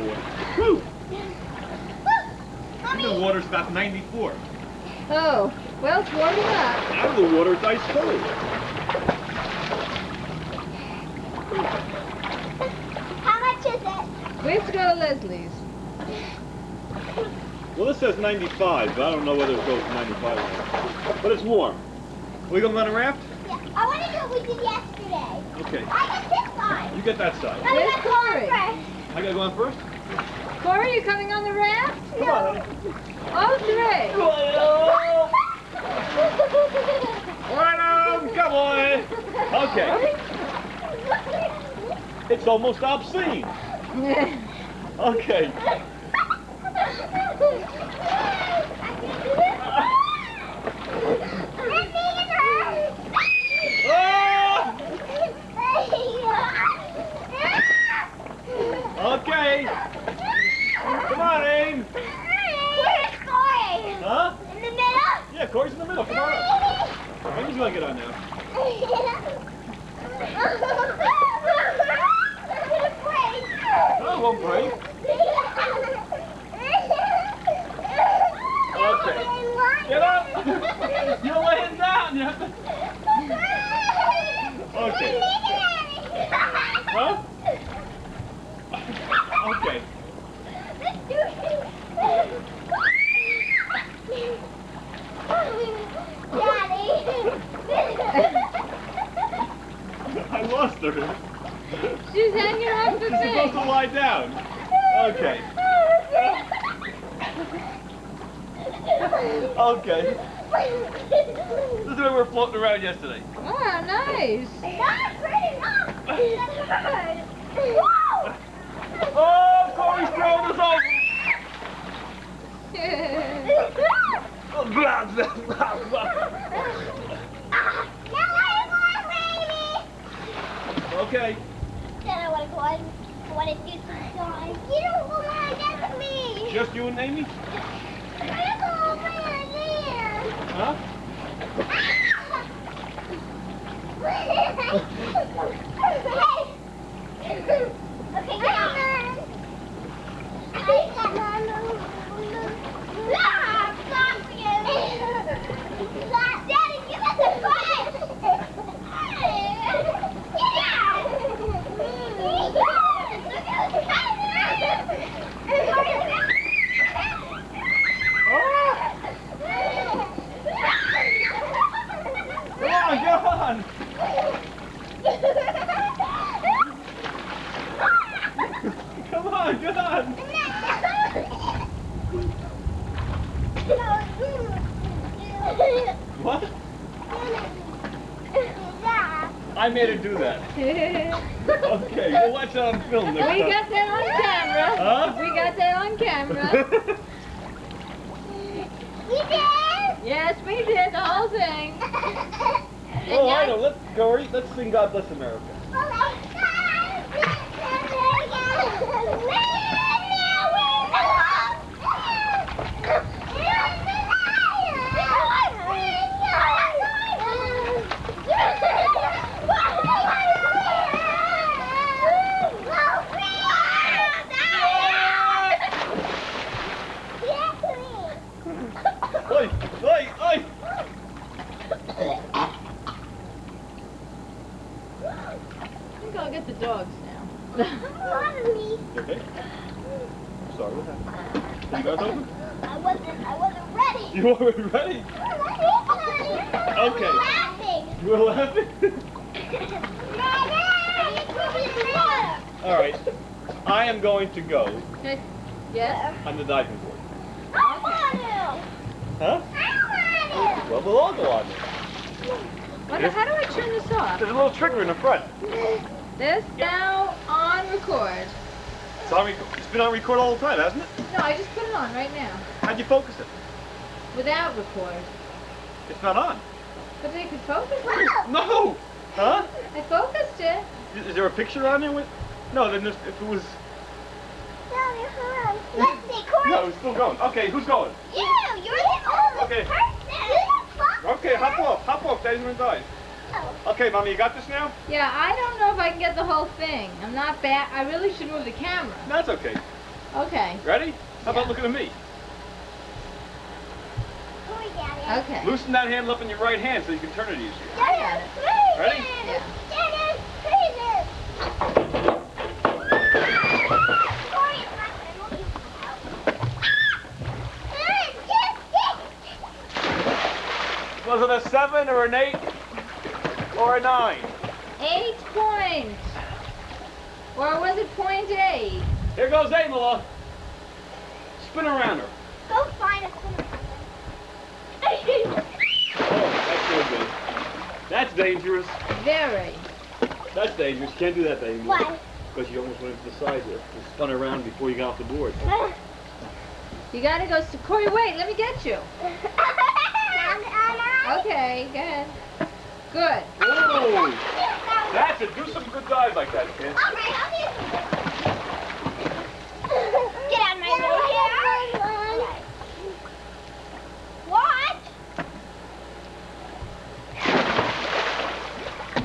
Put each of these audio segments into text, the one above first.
water. Whew. The water's about 94. Oh, well, it's warming up. Out of the water, it's ice cold. How much is it? We have to go to Leslie's. Well, this says 95, but I don't know whether it goes to 95 or not. But it's warm. We gonna run a raft? Yeah. I want to do what we did yesterday. Okay. I got this side. You get that side. I Where's got to go on Corey? first. I gotta go on first? Corey, you coming on the raft? Come on, honey. All three. Right on, come on. Okay. It's almost obscene. Okay. Ah! Okay. Come on, Aim. Where's Corey? Huh? In the middle? Yeah, Corey's in the middle. Come on up. Amy's gonna get on now. No, it won't break. Okay. Get up. You're laying down. You have to... Okay. Huh? Okay. I lost her. She's hanging off the She's supposed to thing. lie down. Okay. Okay. This is where we were floating around yesterday. Oh, nice. Oh, Corey's throwing us over. Oh, blah, blah, blah, blah. Okay. Then I want to go on. I want to do some drawing. You don't want to get me. Just you and Amy? I want to go over there. Huh? Okay, get on. Daddy, give us a fight. Come on. Come on, get on. What? I made her do that. Okay, we'll watch that on film next time. We got that on camera. Huh? We got that on camera. You did? Yes, we did the whole thing. Oh, I know. Let's sing God Bless America. Oi, oi, oi! I think I'll get the dogs now. You okay? Sorry, what happened? You guys open? I wasn't ready. You weren't ready? Okay. Laughing. You were laughing? All right. I am going to go Okay. Yes? on the diving board. I want to. Huh? I want Well, we'll all go on there. How do I turn this off? There's a little trigger in the front. This now on record. It's been on record all the time, hasn't it? No, I just put it on right now. How'd you focus it? Without record. It's not on. But they could focus it. No! Huh? I focused it. Is there a picture on there with... No, then if it was... Let's see, Corey. No, it's still going. Okay, who's going? You're the oldest Okay. person. Okay, hop off, Daddy's gonna die. Okay, Mommy, you got this now? Yeah, I don't know if I can get the whole thing. I'm not bad. I really should move the camera. That's okay. Okay. Ready? How about Yeah. looking at me? Hurry, Daddy. Okay. Loosen that handle up in your right hand so you can turn it easier. I got it. Ready? Yeah. Daddy, freeze. Hurry, Was it a 7 or an 8 or a 9? 8 points. Or was it .8? Here goes Amala. Spin around her. Go find us. Oh, that's real good. That's dangerous. Very. That's dangerous. You can't do that anymore. Why? Because you almost went into the side there. You spun around before you got off the board. You gotta go. Corey, wait. Let me get you. Okay. Go ahead. Good. Whoa! That's it. Do some good dives like that, kid. Alright, I'll do Get out of my way. What?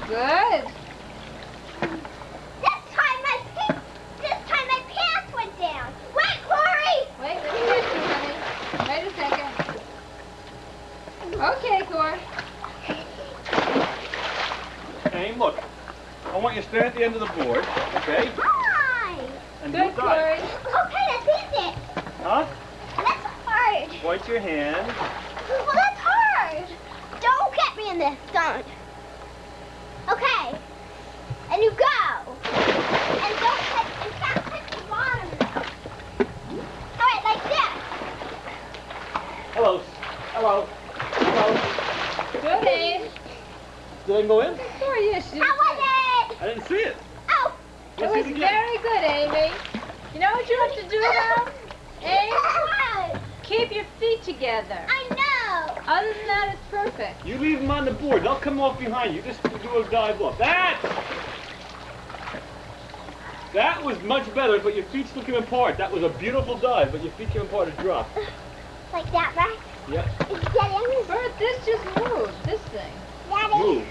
Good. This time my pants went down. Wait, Corey! Wait, let me get you, honey. Wait a second. Okay, Corey. Aim, look. I want you to stand at the end of the board, okay? Why? And Good, do dive. Corey. Okay, that's easy. Huh? That's hard. Point your hand. Well, that's hard. Don't get me in this. Don't. Okay. And you go. And don't touch, and can't touch the bottom now. All right, like this. Hello. Hello. Hello. Good, Abe. Did I go in? Corey, yes, you How was it? I didn't see it. Oh. It Let's was see it again. very good, Amy. You know what you have to do now? Amy? What? Keep your feet together. I know. Other than that, it's perfect. You leave them on the board. They'll come off behind you. Just do a dive look. That was much better, but your feet still came apart. That was a beautiful dive, but your feet came apart and dropped. Like that, right? Yep. Daddy. Bert, this just moved. This thing. Daddy. Move.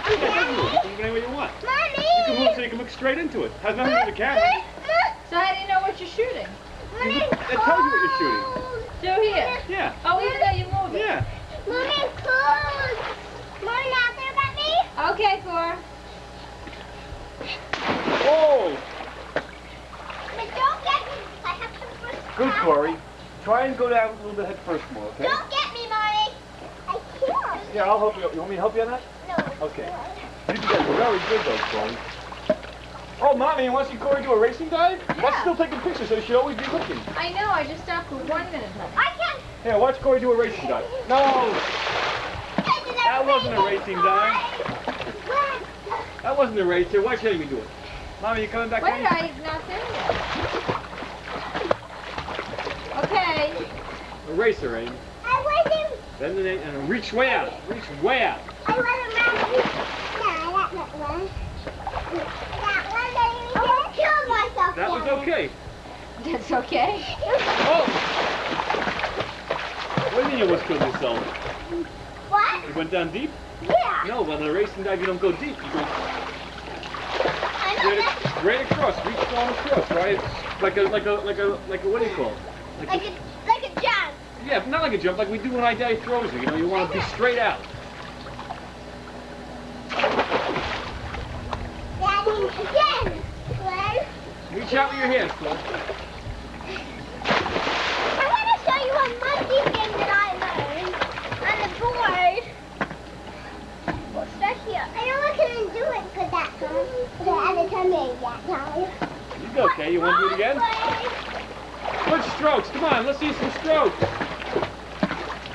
Yeah, it does move. You can move any way you want. Mommy. You can move so you can look straight into it. Has nothing to do with the camera. So how do you know what you're shooting? Mommy, It tells you what you're shooting. Through here. Yeah. Oh, even though you move it. Yeah. Mommy, cool. Mommy, now there about me. Okay, Cora. Whoa! But don't get me. I have to first. Good, Corey. Try and go down a little bit head first more, okay? Don't get me, Mommy. I can't. Yeah, I'll help you. You want me to help you on that? No. Okay. You did that very good, though, Corey. Oh, Mommy, you want to see Corey do a racing dive? Yeah. That's still taking pictures, so you should always be looking. I know, I just stopped for 1 minute, honey. I can't. Here, watch Corey do a racing dive. No! That wasn't a racing dive. That wasn't a race. Here, watch Amy do it. Mommy, you coming back Wait, in? I'm not there yet. Okay. A racer, Amy. I wasn't. Bend the knee and reach way out. Reach way out. I wasn't ready. No, that one. That one, I killed myself. That was Daddy. okay. That's okay. Oh! What do you mean you almost killed yourself? What? You went down deep? Yeah. No, when a racing dive, you don't go deep. You go I know that. straight across. Reach down across, right? Like a, what do you call it? Like a jump. Yeah, not like a jump, like we do when I dive throws you. You know, you want to be straight out. Daddy, again. Right? Reach out with your hands, Paul. I want to show you a monkey thing that I learned on the board. What's that here? I know I couldn't do it for that time. The other time made that time. You go, okay? You want to do it again? Good strokes. Come on, let's see some strokes.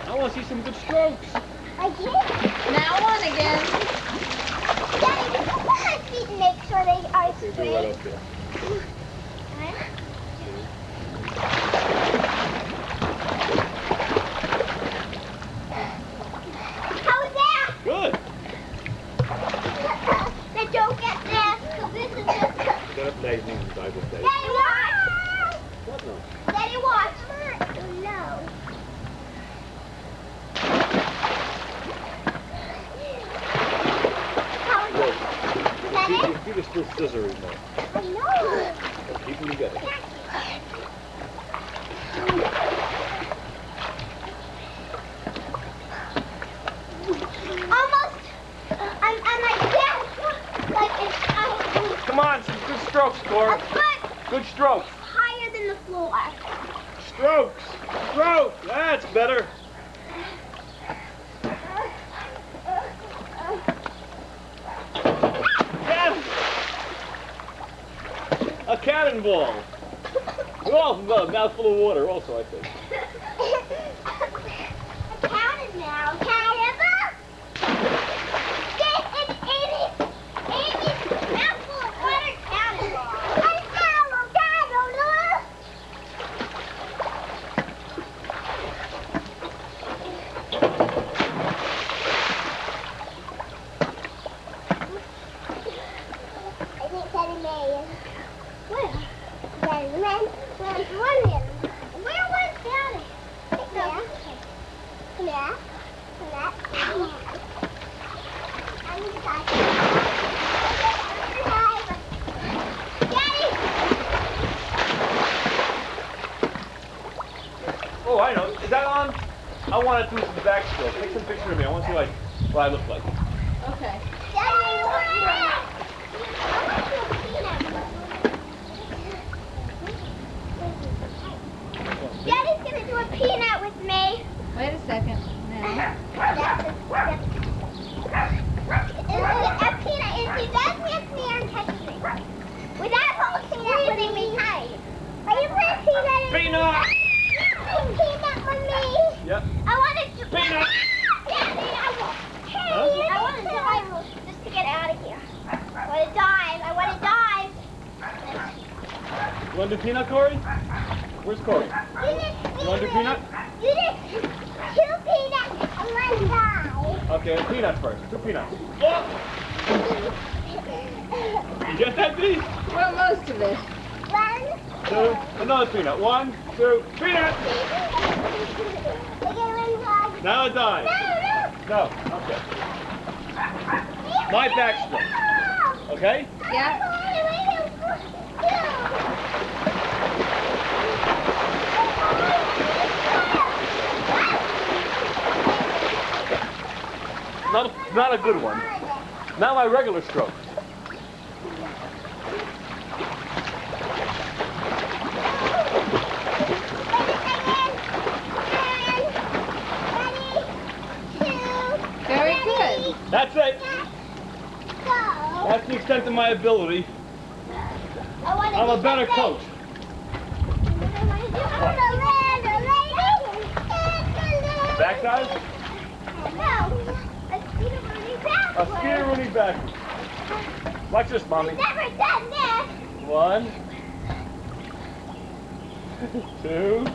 I want to see some good strokes. I can't. Now on again. Daddy, just put my feet and make sure they are Okay, do it straight. right up there. How was that? Good. Now don't get this, because this is just... Get up, Dave. Dive with Dave. Daddy, watch! What no? Daddy, watch! No. How was Whoa. that? Is that Your it? feet are still scissoring, though. I know. Keep them together. Almost. I'm like this. Like it's Come on, some good strokes, Corey. a foot Good strokes. higher than the floor. Strokes. Strokes. That's better. Yes. A cannonball. Oh, no, mouthful of water also, I think. I counted now. Cannonball. This is Amy's mouthful of water cannonball. Where? Where was Daddy? There. There. There. I need to touch it. Daddy! Oh, I know. Is that on? I want to do some backstroke. Take some picture of me. I want to see like what I look like. Okay. Daddy, Daddy's gonna do a peanut with me. Wait a second. Now. A peanut, if he does miss me, I'm touching me. Without whole peanut putting me tight. Are you putting peanut in Peanut! Peanut with me. Yep. I want to Peanut! Daddy, I want to dive just to get out of here. I want to dive. You want to do peanut, Corey? Where's Corey? You want to do peanut? You did 2 peanuts and 1 dive. Okay, peanut first. 2 peanuts. Oh! You get that, Dee? Well, most of it. 1, 2, another peanut. 1, 2, peanut! Now a dive. No, okay. My backstroke. Okay? Yeah. Not a good one. Now my regular stroke. Very good. That's it. That's the extent of my ability. I'm a better coach. Back dive? A Skeeter Rooney back. Watch this, Mommy. Never done this. 1, 2,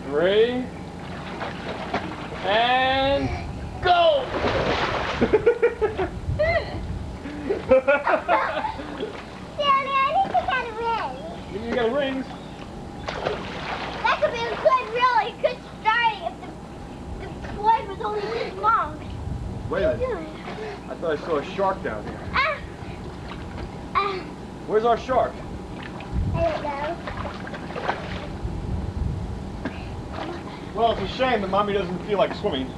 3, and go! Daddy, I need to get a ring. You got rings. That could be a really good starting if the cord was only this long. Wait a What are you minute. doing? I thought I saw a shark down here. Ah. Where's our shark? I don't know. Well, it's a shame that Mommy doesn't feel like swimming. A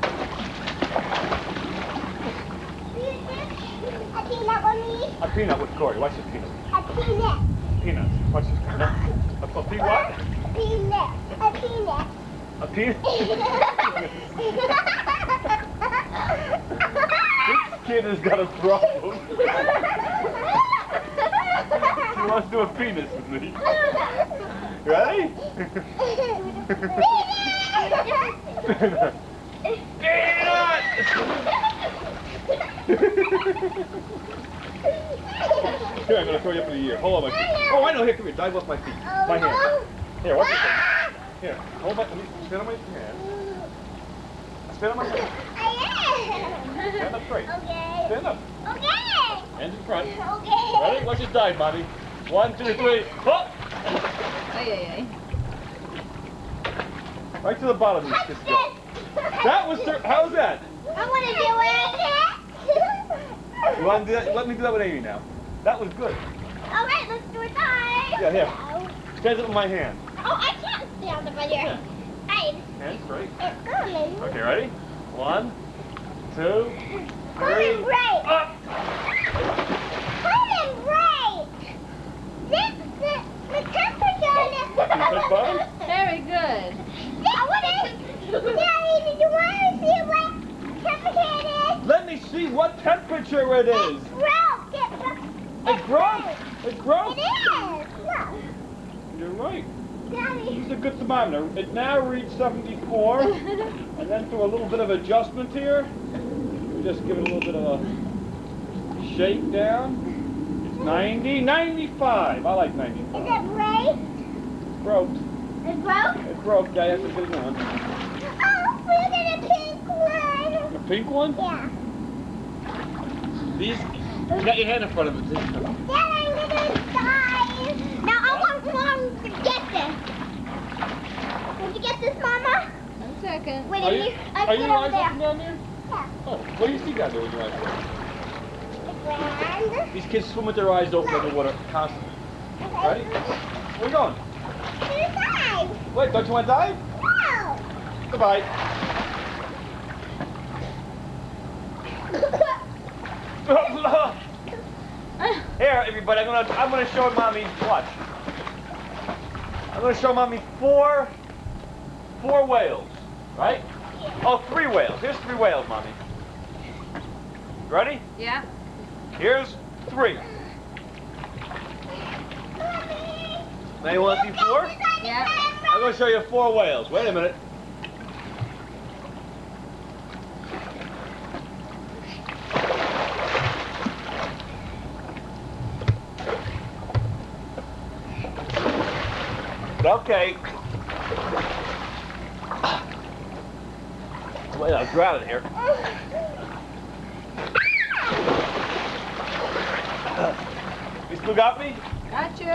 peanut with me? A peanut with Corey. Watch this peanut. A peanut. Peanuts. Watch this peanut. A pea what? A peanut. A peanut. A peanut? This kid has got a problem. She wants to do a penis with me. Ready? Peanut! Here, I'm going to throw you up in the ear. Hold on my feet. Oh, I know. Here, come here. Dive off my feet. My hand. Here, watch this thing. Here, hold my, let me stand on my hand. Stand on my hand. Stand up straight. Okay. Stand up. Okay. Hands in front. Okay. Ready? Watch this dive, Mommy. 1, 2, 3. Hop! Ay. Right to the bottom of this. That was, how's that? I want to do it. You want to do that? Let me do that with Amy now. That was good. All right, let's do it. Yeah, here. Stand up with my hand. Oh, I can't stand up on your hand. Hands straight. It's coming. Okay, ready? 1, 2, 3. Coming right. Up. Coming right. The temperature is... Push button? Very good. Daddy, did you want to see what temperature it is? Let me see what temperature it is. It broke. It broke. It broke. It is. Look. You're right. Daddy. This is a good thermometer. It now reads 74, and then through a little bit of adjustment here, we just give it a little bit of a shake down. It's 90, 95. I like 95. Is it right? Broke. It broke? It broke. Yeah, I have to get it on. Oh, look at a pink one. A pink one? Yeah. These. You got your hand in front of it. Dad, I'm gonna die. Now I want Mom to get this. Did you get this, Mama? 1 second. Wait, Are you over your eyes there. open down there? Yeah. Oh, what do you see down there with your eyes open? And... These kids swim with their eyes open underwater constantly. Ready? Where we going? To the side. Wait, don't you want to dive? No. Goodbye. Here, everybody, I'm gonna show Mommy. Watch. I'm gonna show Mommy four whales, right? Oh, 3 whales. Here's 3 whales, Mommy. Ready? Yeah. Here's 3. Now you want to see 4? Yeah. I'm gonna show you 4 whales. Wait a minute. Okay. Wait, I'll grab it here. You still got me? Got you.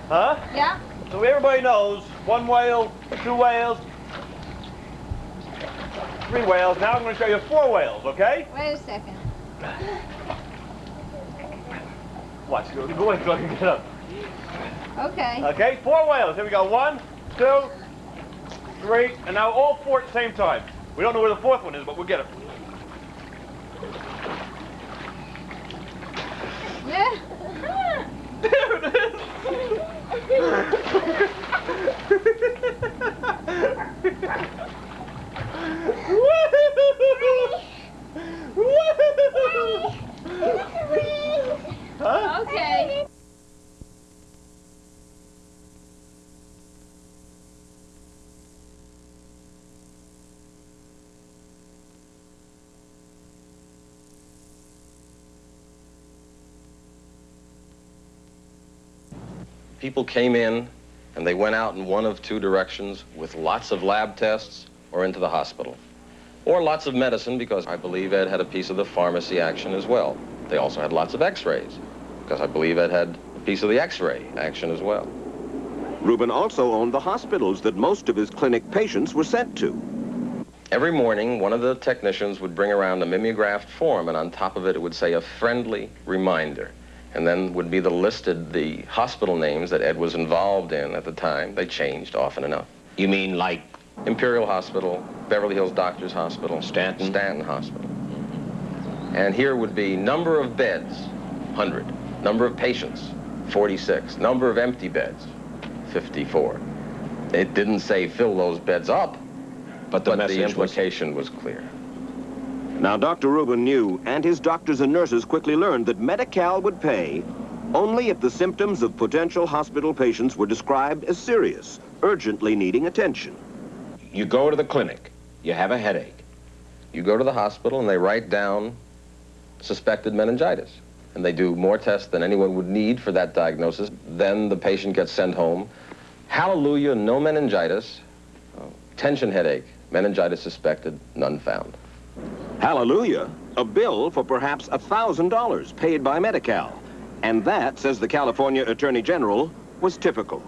Huh? Yeah. So everybody knows 1 whale, 2 whales, 3 whales. Now I'm going to show you 4 whales, okay? Wait a second. Watch. Go ahead so I can get up. Okay. Okay, 4 whales. Here we go. 1, 2, 3, and now all 4 at the same time. We don't know where the 4th one is, but we'll get it. Yeah. There it is. Huh? Okay. People came in and they went out in one of 2 directions with lots of lab tests or into the hospital. Or lots of medicine, because I believe Ed had a piece of the pharmacy action as well. They also had lots of x-rays, because I believe Ed had a piece of the x-ray action as well. Reuben also owned the hospitals that most of his clinic patients were sent to. Every morning, one of the technicians would bring around a mimeographed form, and on top of it, it would say a friendly reminder. And then would be the hospital names that Ed was involved in at the time. They changed often enough. You mean like Imperial Hospital, Beverly Hills Doctors Hospital, Stanton Hospital. And here would be number of beds, 100. Number of patients, 46. Number of empty beds, 54. It didn't say fill those beds up, but the implication was clear. Now, Dr. Reuben knew, and his doctors and nurses quickly learned, that Medi-Cal would pay only if the symptoms of potential hospital patients were described as serious, urgently needing attention. you go to the clinic, you have a headache. You go to the hospital and they write down suspected meningitis. And they do more tests than anyone would need for that diagnosis. Then the patient gets sent home. Hallelujah, no meningitis. Tension headache, meningitis suspected, none found. Hallelujah, a bill for perhaps $1,000 paid by Medi-Cal. And that, says the California Attorney General, was typical.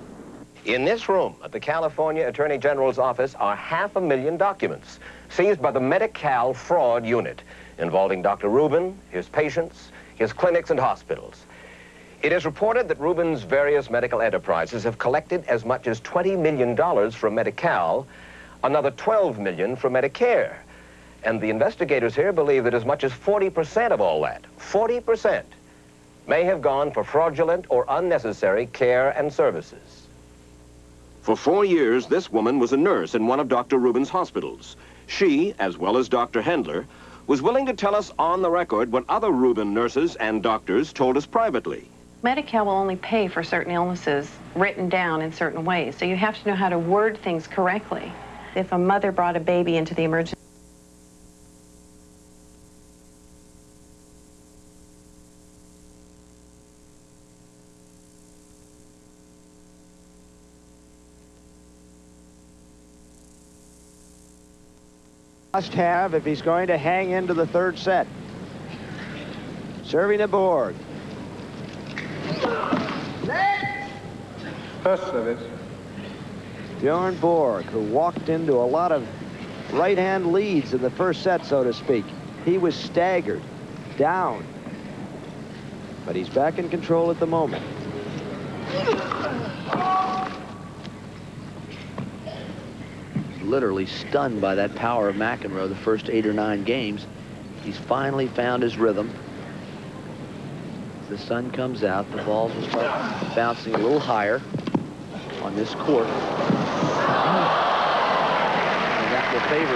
In this room at the California Attorney General's office are 500,000 documents seized by the Medi-Cal fraud unit involving Dr. Reuben, his patients, his clinics and hospitals. It is reported that Rubin's various medical enterprises have collected as much as $20 million from Medi-Cal, another $12 million from Medicare. And the investigators here believe that as much as 40% of all that, 40%, may have gone for fraudulent or unnecessary care and services. For 4 years, this woman was a nurse in one of Dr. Rubin's hospitals. She, as well as Dr. Hendler, was willing to tell us on the record what other Rubin nurses and doctors told us privately. Medi-Cal will only pay for certain illnesses written down in certain ways, so you have to know how to word things correctly. If a mother brought a baby into the emergency must have if he's going to hang into the third set. Serving to Borg. First service. Bjorn Borg, who walked into a lot of right-hand leads in the first set, so to speak. He was staggered, down. But he's back in control at the moment. Literally stunned by that power of McEnroe the first 8 or 9 games. He's finally found his rhythm. As the sun comes out, the balls will start bouncing a little higher on this court. And that will favor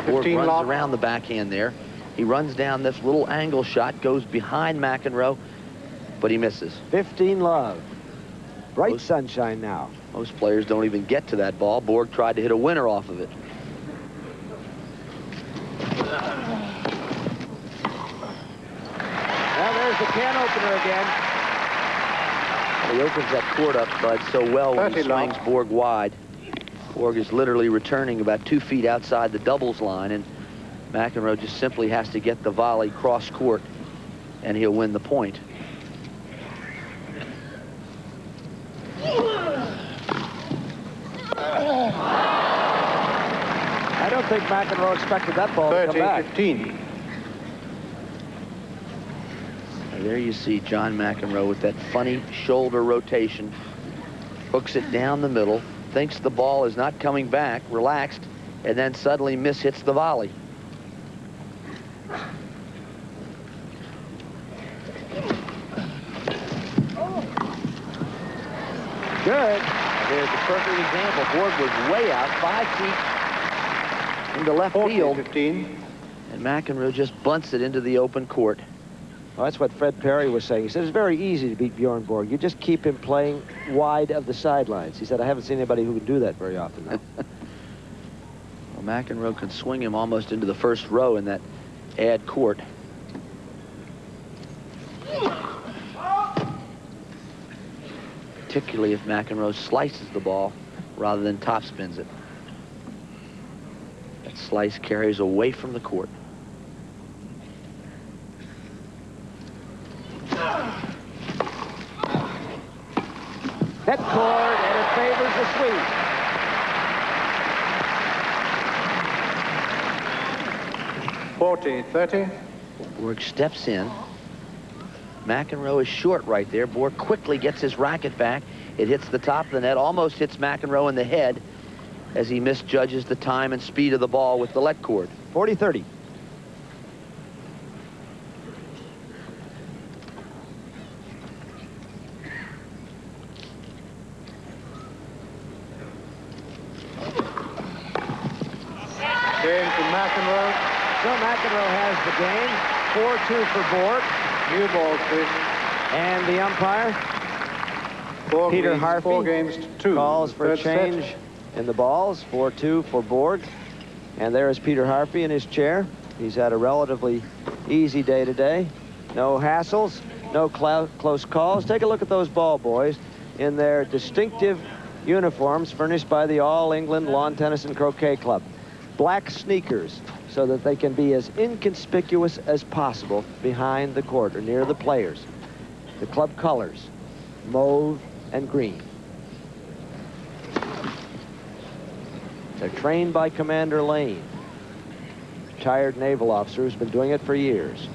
Borg. Borg runs around the backhand there. He runs down this little angle shot, goes behind McEnroe, but he misses. 15 love. Bright sunshine now. Most players don't even get to that ball. Borg tried to hit a winner off of it. Well, there's the can opener again. He opens that court up, Bud, so well when he swings Borg wide. Borg is literally returning about 2 feet outside the doubles line, and McEnroe just simply has to get the volley cross court, and he'll win the point. I don't think McEnroe expected that ball to come back. 13-15. There you see John McEnroe with that funny shoulder rotation. Hooks it down the middle, thinks the ball is not coming back, relaxed, and then suddenly mishits the volley. Good. There's a perfect example. Borg was way out, 5 feet into left field. 15. And McEnroe just bunts it into the open court. Well, that's what Fred Perry was saying. He said it's very easy to beat Bjorn Borg. You just keep him playing wide of the sidelines. He said, I haven't seen anybody who can do that very often now. Well, McEnroe can swing him almost into the first row in that ad court. Particularly if McEnroe slices the ball rather than topspins it. That slice carries away from the court. Net cord, and it favors the Swede. 40-30. Borg steps in. McEnroe is short right there. Borg quickly gets his racket back. It hits the top of the net, almost hits McEnroe in the head as he misjudges the time and speed of the ball with the let cord. 40-30. Game to McEnroe. So McEnroe has the game. 4-2 for Borg. New ball, please. And the umpire, Peter Harvey, 4 games to 2. Calls for a change in the balls. 4-2 for Borg. And there is Peter Harvey in his chair. He's had a relatively easy day today. No hassles, no close calls. Take a look at those ball boys in their distinctive uniforms furnished by the All England Lawn Tennis and Croquet Club. Black sneakers, so that they can be as inconspicuous as possible behind the court or near the players. The club colors, mauve and green. They're trained by Commander Lane, retired naval officer who's been doing it for years.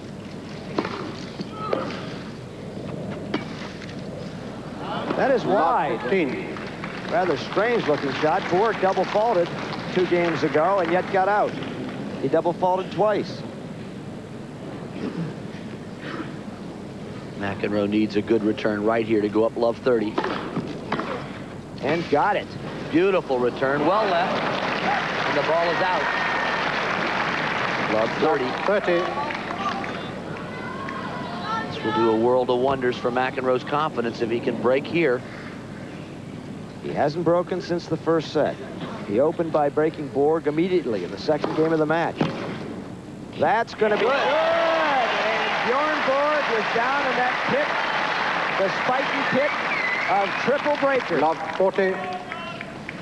That is wide. 15. Rather strange-looking shot. Borg double faulted 2 games ago and yet got out. He double faulted twice. McEnroe needs a good return right here to go up love 30. And got it. Beautiful return, well left, and the ball is out. Love 30. 30. This will do a world of wonders for McEnroe's confidence if he can break here. He hasn't broken since the first set. He opened by breaking Borg immediately in the second game of the match. That's going to be good. And Bjorn Borg was down in that pit, the spiky pit of triple breakers. Love 40.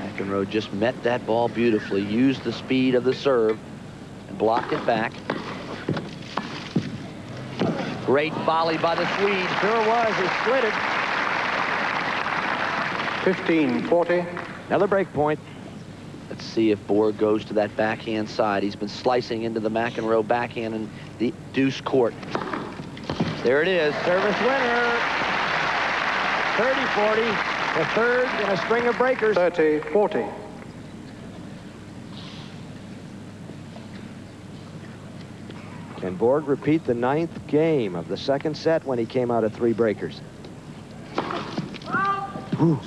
McEnroe just met that ball beautifully, used the speed of the serve, and blocked it back. Great volley by the Swede. Sure was. He slid it. 15-40. Another break point. Let's see if Borg goes to that backhand side. He's been slicing into the McEnroe backhand in the deuce court. There it is. Service winner. 30-40. The third in a string of breakers. 30-40. Can Borg repeat the 9th game of the second set when he came out of 3 breakers? Ooh.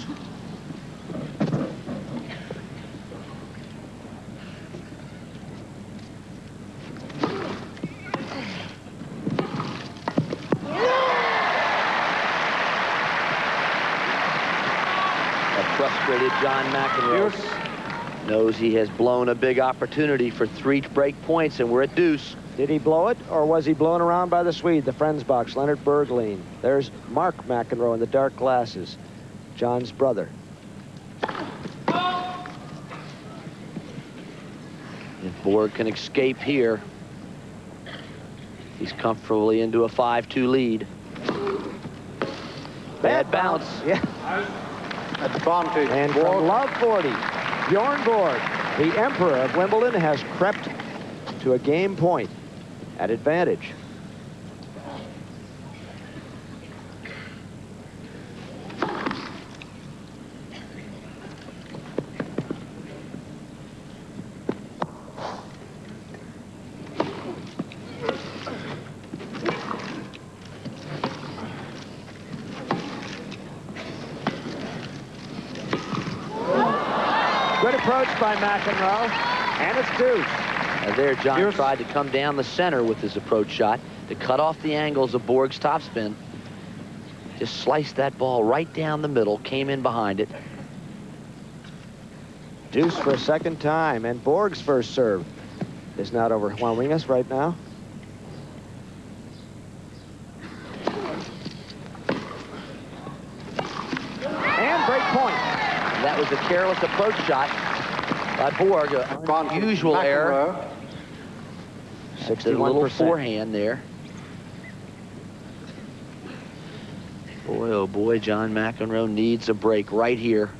Frustrated John McEnroe knows he has blown a big opportunity for 3 break points, and we're at deuce. Did he blow it, or was he blown around by the Swede, the friends box, Leonard Bergleen? There's Mark McEnroe in the dark glasses, John's brother. If Borg can escape here, he's comfortably into a 5-2 lead. Bad bounce. Yeah. Advantage. And from love 40, Bjorn Borg, the emperor of Wimbledon, has crept to a game point at advantage. Good approach by McEnroe, and it's deuce. There, John tried to come down the center with his approach shot to cut off the angles of Borg's topspin. Just sliced that ball right down the middle, came in behind it. Deuce for a second time, and Borg's first serve is not overwhelming us right now. And break point. That was a careless approach shot by Borg, an unusual error. 61%. A little forehand there. Boy, oh boy, John McEnroe needs a break right here.